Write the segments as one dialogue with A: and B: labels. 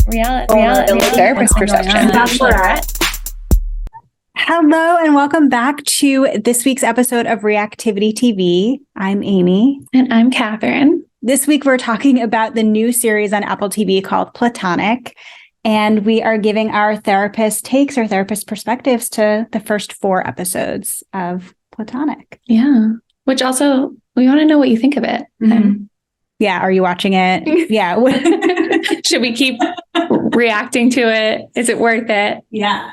A: Reality therapist perception.
B: Hello and welcome back to this week's episode of Reactivity TV. I'm Amy.
A: And I'm Catherine.
B: This week we're talking about the new series on Apple TV called Platonic. And we are giving our therapist takes, our therapist perspectives to the first 4 episodes of Platonic.
A: Yeah. Which also, we want to know what you think of it.
B: Mm-hmm. Yeah. Are you watching it? Yeah.
A: Should we keep reacting to it? Is it worth it?
B: Yeah.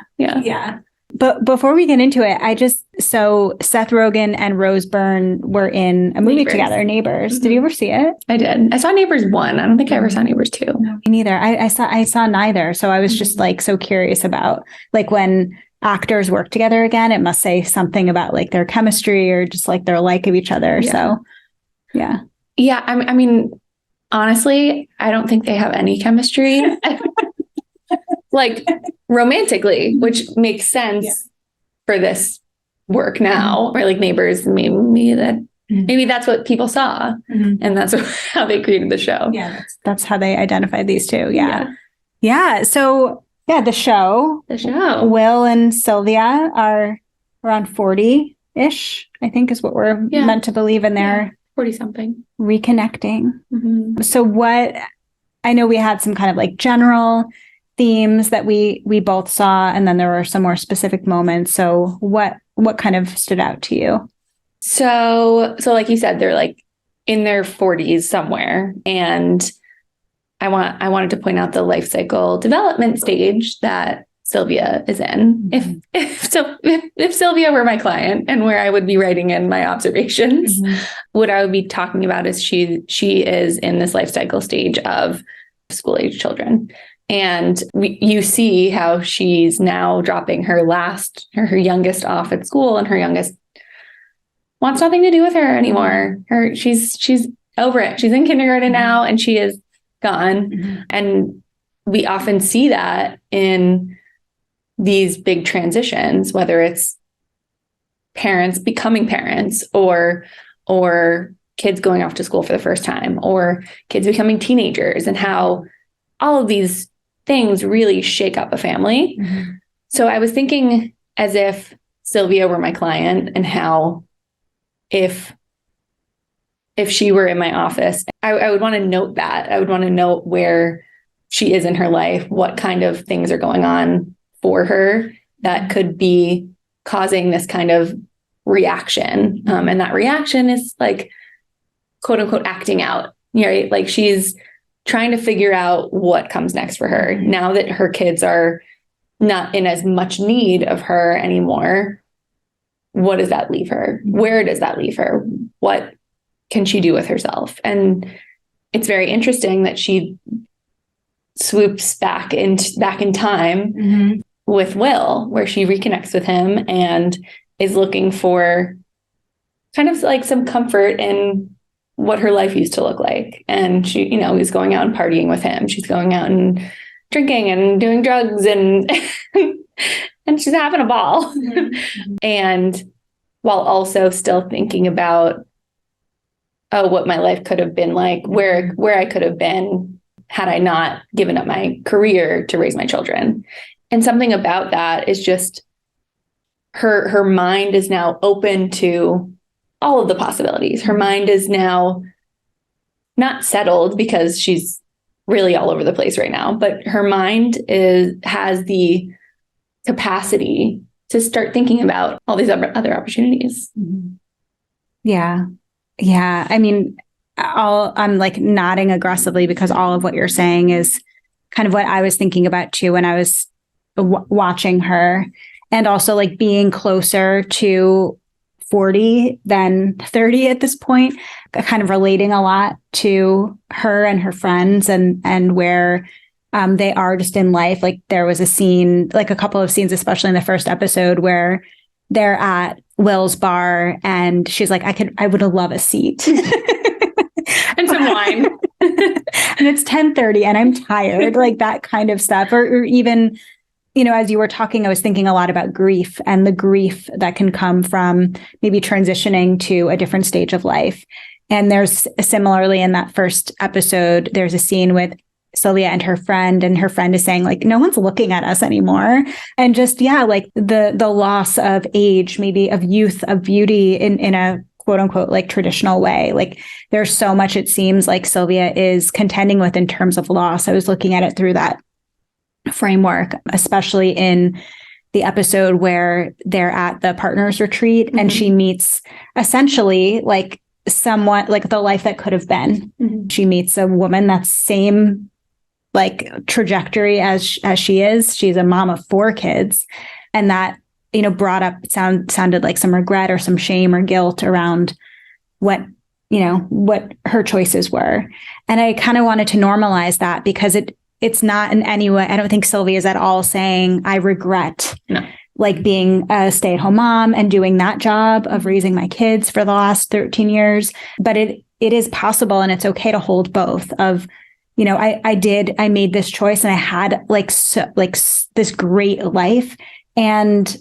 B: But before we get into it, so Seth Rogen and Rose Byrne were in a movie together, Neighbors. Mm-hmm. Did you ever see it?
A: I did. I saw Neighbors 1. I don't think I ever saw Neighbors 2.
B: No, me neither. I saw neither. So I was just like so curious about like when actors work together again, it must say something about like their chemistry or just like their like of each other. Yeah. So yeah.
A: Yeah. I mean, honestly, I don't think they have any chemistry. Like romantically, which makes sense for this work now, or like Neighbors, maybe that's what people saw, and that's how they created the show.
B: Yeah, that's how they identified these two. Yeah. So the show. Will and Sylvia are around 40-ish, I think, is what we're meant to believe, in their
A: 40-something
B: reconnecting. Mm-hmm. So I know we had some kind of like general themes that we both saw, and then there were some more specific moments. So what kind of stood out to you?
A: So like you said, they're like in their 40s somewhere, and I wanted to point out the life cycle development stage that Sylvia is in. Mm-hmm. If Sylvia were my client and where I would be writing in my observations, what I would be talking about is she is in this life cycle stage of school age children. And you see how she's now dropping her youngest off at school, and her youngest wants nothing to do with her anymore. She's over it. She's in kindergarten now, and she is gone. Mm-hmm. And we often see that in these big transitions, whether it's parents becoming parents, or kids going off to school for the first time, or kids becoming teenagers, and how all of these things really shake up a family. Mm-hmm. So I was thinking as if Sylvia were my client, and how if she were in my office, I would want to note that. I would want to note where she is in her life, what kind of things are going on for her that could be causing this kind of reaction. And that reaction is like, quote unquote, acting out, right? Like she's trying to figure out what comes next for her now that her kids are not in as much need of her anymore. What does that leave her? Where does that leave her? What can she do with herself? And it's very interesting that she swoops back in time with Will, where she reconnects with him and is looking for kind of like some comfort in what her life used to look like. And she, is going out and partying with him. She's going out and drinking and doing drugs, and and she's having a ball. Mm-hmm. And while also still thinking about, what my life could have been like, where I could have been had I not given up my career to raise my children. And something about that is just her mind is now open to all of the possibilities. Her mind is now not settled because she's really all over the place right now, but her mind has the capacity to start thinking about all these other opportunities.
B: Mm-hmm. Yeah. I mean, I'm like nodding aggressively because all of what you're saying is kind of what I was thinking about too when I was watching her, and also like being closer to 40 than 30 at this point, kind of relating a lot to her and her friends and where they are just in life. Like there was a scene, like a couple of scenes, especially in the first episode, where they're at Will's bar and she's like, I would love a seat.
A: And some wine.
B: And it's 10:30 and I'm tired, like that kind of stuff. Or even, as you were talking, I was thinking a lot about grief and the grief that can come from maybe transitioning to a different stage of life. And there's similarly in that first episode, there's a scene with Sylvia and her friend is saying like, no one's looking at us anymore. And just, like the loss of age, maybe of youth, of beauty in a quote unquote, like traditional way. Like there's so much, it seems like Sylvia is contending with in terms of loss. I was looking at it through that framework, especially in the episode where they're at the partners retreat and she meets essentially like somewhat like the life that could have been. She meets a woman that's same like trajectory as she is. She's a mom of 4 kids. And that, brought up sounded like some regret or some shame or guilt around what her choices were. And I kind of wanted to normalize that because it's not in any way, I don't think Sylvia is at all saying I regret like being a stay-at-home mom and doing that job of raising my kids for the last 13 years. But it is possible and it's okay to hold both of, I made this choice and I had this great life. And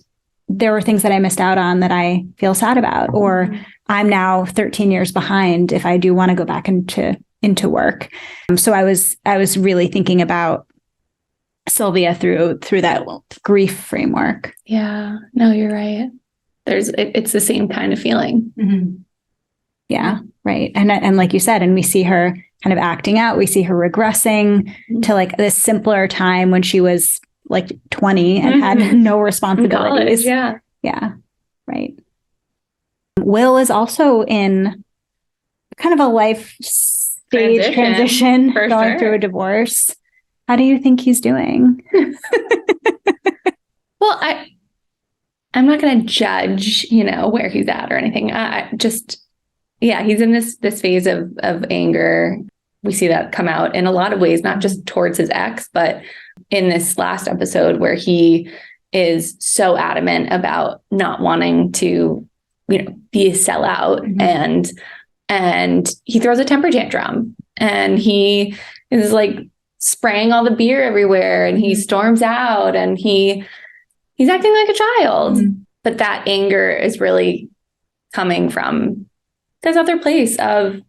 B: there were things that I missed out on that I feel sad about, or I'm now 13 years behind if I do want to go back into work. So I was really thinking about Sylvia through that grief framework.
A: Yeah, no, you're right. It's the same kind of feeling.
B: Yeah, right. And like you said, and we see her kind of acting out. We see her regressing to like this simpler time when she was like 20 and had no responsibilities.
A: College,
B: yeah, right. Will is also in kind of a life stage transition going through a divorce. How do you think he's doing?
A: Well, I'm not going to judge, where he's at or anything. He's in this phase of anger. We see that come out in a lot of ways, not just towards his ex, but in this last episode where he is so adamant about not wanting to, be a sellout and he throws a temper tantrum and he is like spraying all the beer everywhere and he storms out and he's acting like a child. But that anger is really coming from this other place of,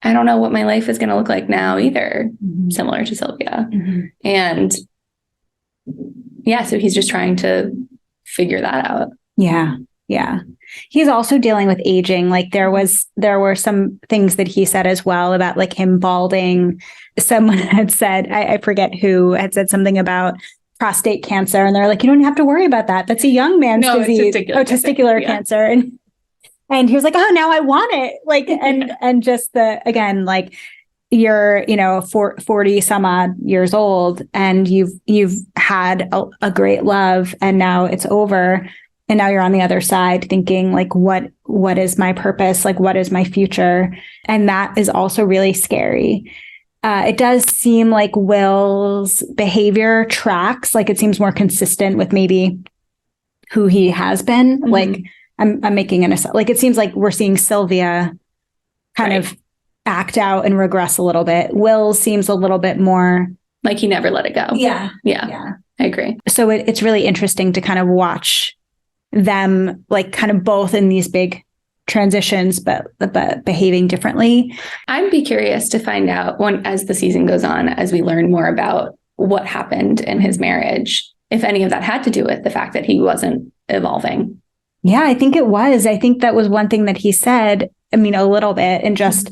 A: I don't know what my life is going to look like now either, similar to Sylvia. And so he's just trying to figure that out.
B: Yeah. He's also dealing with aging. Like there were some things that he said as well about like him balding. Someone had said, I forget who had said something about prostate cancer. And they're like, you don't have to worry about that. That's a young man's disease. Testicular cancer. And he was like, oh, now I want it. Like, and just like you're, 40 some odd years old and you've had a great love and now it's over. And now you're on the other side thinking like, what is my purpose? Like, what is my future? And that is also really scary. It does seem like Will's behavior tracks, like it seems more consistent with maybe who he has been. Like I'm making an assumption. Like it seems like we're seeing Sylvia kind of act out and regress a little bit. Will seems a little bit more
A: like he never let it go.
B: Yeah.
A: I agree.
B: So it's really interesting to kind of watch them like kind of both in these big transitions, but behaving differently.
A: I'd be curious to find out as the season goes on, as we learn more about what happened in his marriage, if any of that had to do with the fact that he wasn't evolving.
B: Yeah, I think it was. I think that was one thing that he said, I mean, a little bit, and just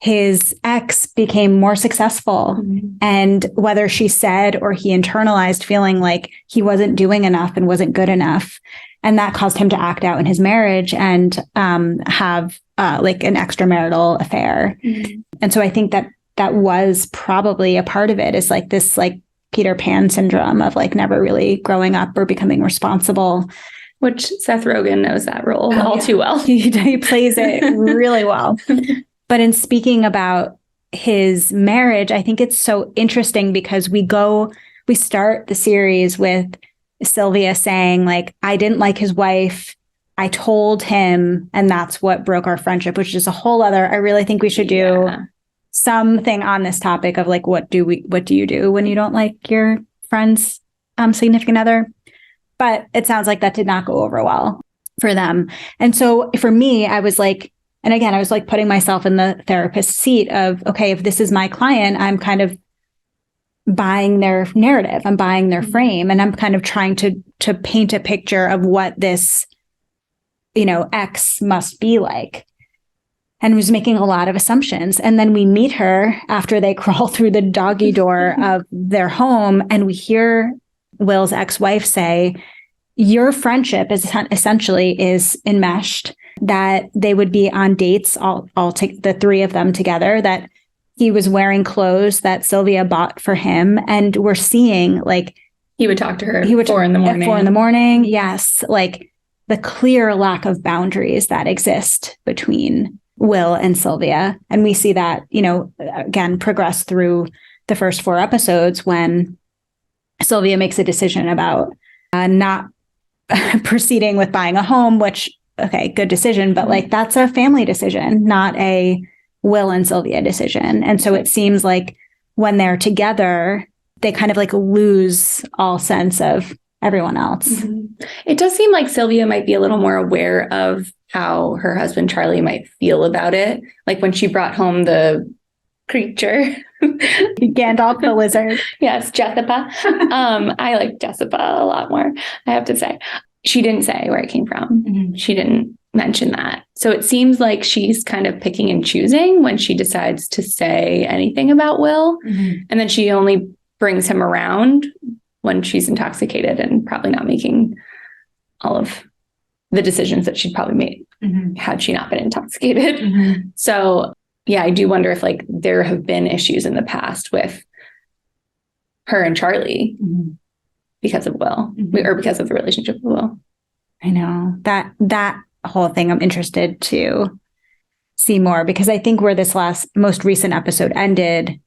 B: his ex became more successful. And whether she said or he internalized feeling like he wasn't doing enough and wasn't good enough. And that caused him to act out in his marriage and have like an extramarital affair. And so I think that was probably a part of it, is like this like Peter Pan syndrome of like never really growing up or becoming responsible.
A: Which Seth Rogen knows that role all too well.
B: He plays it really well. But in speaking about his marriage, I think it's so interesting because we start the series with Sylvia saying like, I didn't like his wife. I told him, and that's what broke our friendship, which is a whole other, I really think we should do something on this topic of like, what do you do when you don't like your friend's significant other? But it sounds like that did not go over well for them. And so for me, I was like, and again, I was like putting myself in the therapist's seat of, okay, if this is my client, I'm kind of buying their narrative. I'm buying their frame, and I'm kind of trying to paint a picture of what this, X must be like. And was making a lot of assumptions. And then we meet her after they crawl through the doggy door of their home, and we hear Will's ex-wife say, your friendship is essentially enmeshed, that they would be on dates, the three of them together, that he was wearing clothes that Sylvia bought for him. And we're seeing
A: he would talk to her at 4 in the morning.
B: At 4 in the morning. Yes. The clear lack of boundaries that exist between Will and Sylvia. And we see that, again, progress through the first 4 episodes when Sylvia makes a decision about not proceeding with buying a home, which, okay, good decision, but that's a family decision, not a Will and Sylvia decision. And so it seems like when they're together, they kind of lose all sense of everyone else.
A: Mm-hmm. It does seem like Sylvia might be a little more aware of how her husband Charlie might feel about it. Like when she brought home the creature.
B: Gandalf the lizard.
A: Yes, Jessica. I like Jessica a lot more, I have to say. She didn't say where it came from. Mm-hmm. She didn't mention that. So it seems like she's kind of picking and choosing when she decides to say anything about Will. Mm-hmm. And then she only brings him around when she's intoxicated and probably not making all of the decisions that she'd probably made had she not been intoxicated. Mm-hmm. So yeah, I do wonder if there have been issues in the past with her and Charlie because of Will or because of the relationship with Will.
B: I know that whole thing I'm interested to see more, because I think where this most recent episode ended,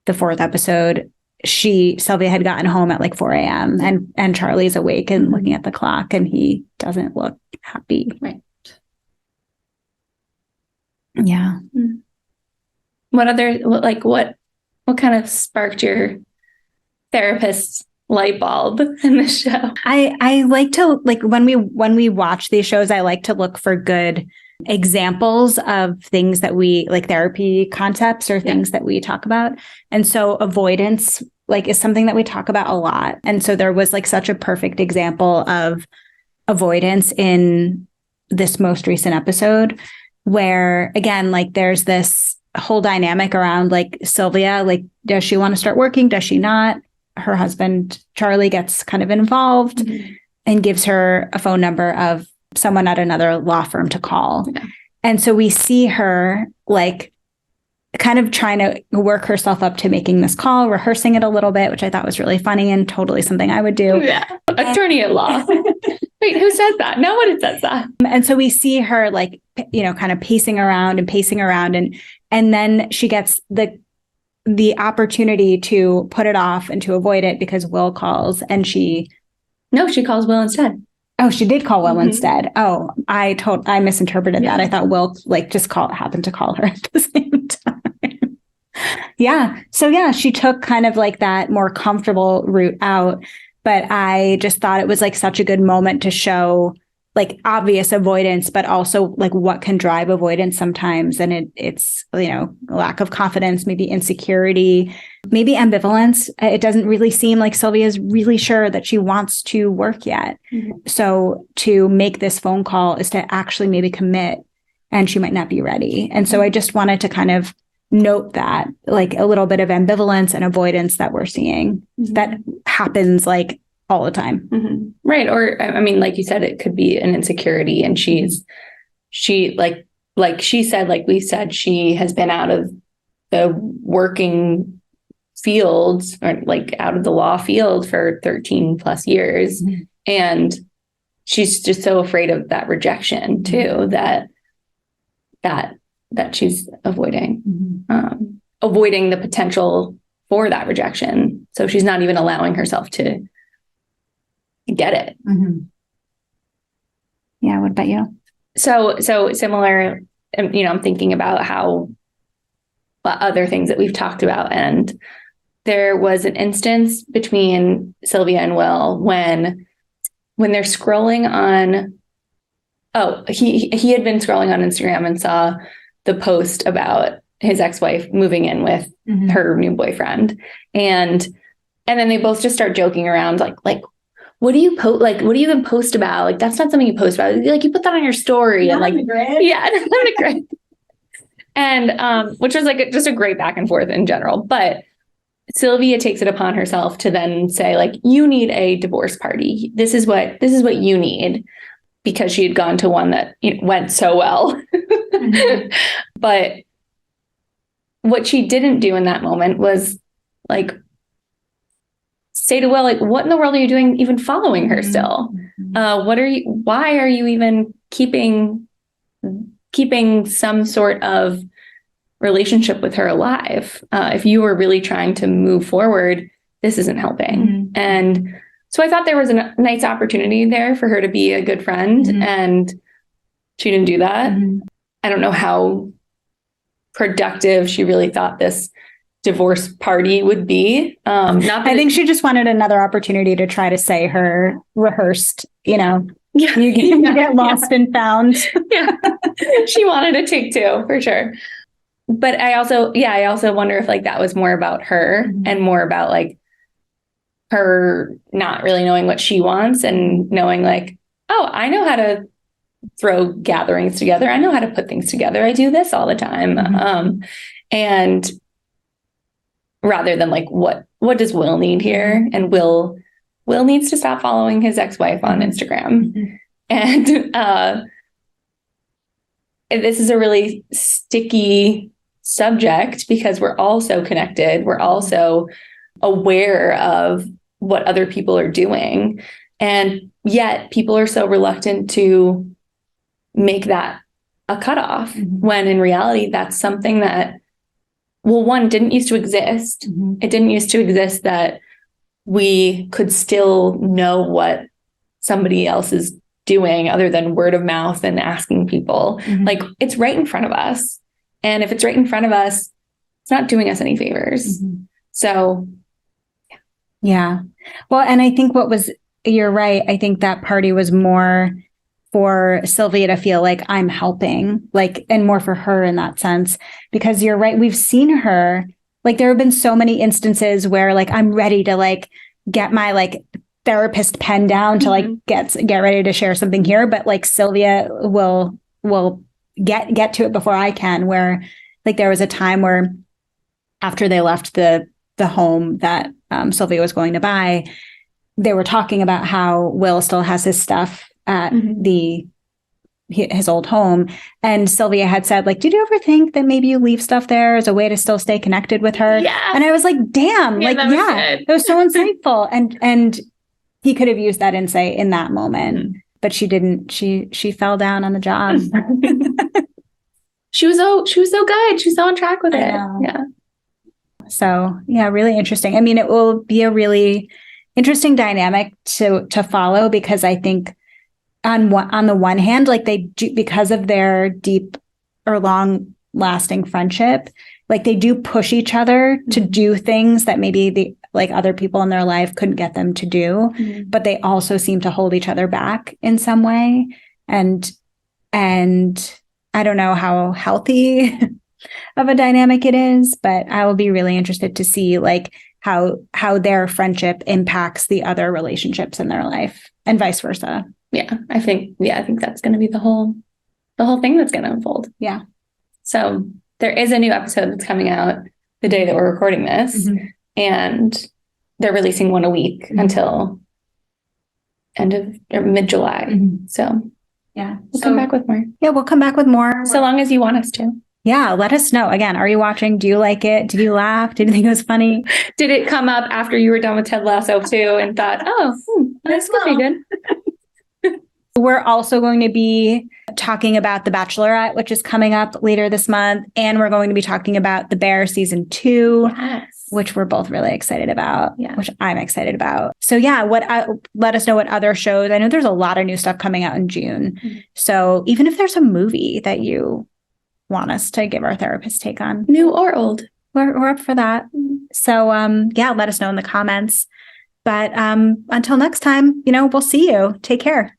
B: the 4th episode, Sylvia had gotten home at 4 a.m. and Charlie's awake and looking at the clock, and he doesn't look happy.
A: Right.
B: Yeah.
A: What other, what kind of sparked your therapist's light bulb in the show?
B: I like to, when we watch these shows, I like to look for good examples of things that we therapy concepts or things that we talk about. And so avoidance is something that we talk about a lot. And so there was such a perfect example of avoidance in this most recent episode where, again, there's this whole dynamic around Sylvia, does she want to start working? Does she not? Her husband, Charlie, gets kind of involved and gives her a phone number of someone at another law firm to call. Yeah. And so we see her kind of trying to work herself up to making this call, rehearsing it a little bit, which I thought was really funny and totally something I would do.
A: Yeah. Attorney at law. Wait, who says that? No one says that.
B: And so we see her kind of pacing around. And then she gets the opportunity to put it off and to avoid it because Will calls, and she
A: calls Will instead.
B: Oh, she did call Will instead. Oh, I misinterpreted that. I thought Will just happened to call her at the same time. Yeah. So yeah, she took kind of that more comfortable route out, but I just thought it was such a good moment to show obvious avoidance, but also what can drive avoidance sometimes. And it's, lack of confidence, maybe insecurity, maybe ambivalence. It doesn't really seem like Sylvia is really sure that she wants to work yet. Mm-hmm. So to make this phone call is to actually maybe commit, and she might not be ready. And so I just wanted to kind of note that a little bit of ambivalence and avoidance that we're seeing that happens all the time.
A: Mm-hmm. Right. Or, I mean, like you said, it could be an insecurity, and she we said, she has been out of the working fields or out of the law field for 13 plus years. Mm-hmm. And she's just so afraid of that rejection too, that she's avoiding, avoiding the potential for that rejection. So she's not even allowing herself to get it.
B: Mm-hmm. Yeah. What about you?
A: So similar, I'm thinking about how other things that we've talked about. And there was an instance between Sylvia and Will when they're scrolling on, he had been scrolling on Instagram and saw the post about his ex-wife moving in with her new boyfriend. And And then they both just start joking around, like, what do you post? Like, what do you even post about? Like, that's not something you post about. Like, you put that on your story.
B: Not
A: and like,
B: on the grid.
A: yeah, not on the grid. And which was like just a great back and forth in general. But Sylvia takes it upon herself to then say, like, you need a divorce party. This is what you need, because she had gone to one that went so well. Mm-hmm. But what she didn't do in that moment was like say to Will, like, what in the world are you doing even following her still? Why are you even keeping some sort of relationship with her alive? If you were really trying to move forward, this isn't helping. Mm-hmm. And so I thought there was a nice opportunity there for her to be a good friend, mm-hmm. and she didn't do that. Mm-hmm. I don't know how productive she really thought this divorce party would be. I
B: think she just wanted another opportunity to try to say her rehearsed,
A: yeah.
B: You get lost and found.
A: Yeah. She wanted a take two for sure. But I also wonder if like that was more about her, mm-hmm. and more about like her not really knowing what she wants and knowing like, oh, I know how to throw gatherings together. I know how to put things together. I do this all the time. Mm-hmm. And rather than like, what does Will need here? And Will needs to stop following his ex-wife on Instagram. Mm-hmm. And this is a really sticky subject because we're all so connected. We're all so aware of what other people are doing. And yet people are so reluctant to make that a cutoff, mm-hmm. when in reality, that's something that, well, one, didn't used to exist. Mm-hmm. It didn't used to exist that we could still know what somebody else is doing other than word of mouth and asking people. Mm-hmm. Like, it's right in front of us. And if it's right in front of us, it's not doing us any favors. Mm-hmm. So,
B: yeah. Well, and I think you're right. I think that party was more for Sylvia to feel like I'm helping, like, and more for her in that sense, because you're right. We've seen her, like, there have been so many instances where like, I'm ready to like get my like therapist pen down to like get ready to share something here. But like Sylvia will get to it before I can, where like there was a time where after they left the home that Sylvia was going to buy, they were talking about how Will still has his stuff at mm-hmm. his old home. And Sylvia had said, like, did you ever think that maybe you leave stuff there as a way to still stay connected with her?
A: Yeah.
B: And I was like, damn, yeah, like, that was so insightful. And he could have used that insight in that moment, mm-hmm. but she didn't. She fell down on the job.
A: She was so good. She was so on track with it. Yeah.
B: So yeah, really interesting. I mean, it will be a really interesting dynamic to follow, because I think on the one hand, like they do, because of their deep or long lasting friendship, like they do push each other to do things that maybe the like other people in their life couldn't get them to do, but they also seem to hold each other back in some way. And I don't know how healthy of a dynamic it is, but I will be really interested to see like how their friendship impacts the other relationships in their life and vice versa.
A: Yeah, I think that's going to be the whole thing that's going to unfold.
B: Yeah.
A: So there is a new episode that's coming out the day that we're recording this, mm-hmm. and they're releasing one a week mm-hmm. until end of or mid-July. Mm-hmm. So
B: yeah,
A: we'll come back with more.
B: Yeah, we'll come back with more.
A: So long as you want us to.
B: Yeah, let us know. Again, are you watching? Do you like it? Did you laugh? Did you think it was funny?
A: Did it come up after you were done with Ted Lasso too and thought, this could be good?
B: We're also going to be talking about The Bachelorette, which is coming up later this month. And we're going to be talking about The Bear season 2,
A: yes.
B: which we're both really excited about, which I'm excited about. So yeah, let us know what other shows. I know there's a lot of new stuff coming out in June. Mm-hmm. So even if there's a movie that you want us to give our therapist take on,
A: new or old,
B: we're up for that. So let us know in the comments. But until next time, we'll see you. Take care.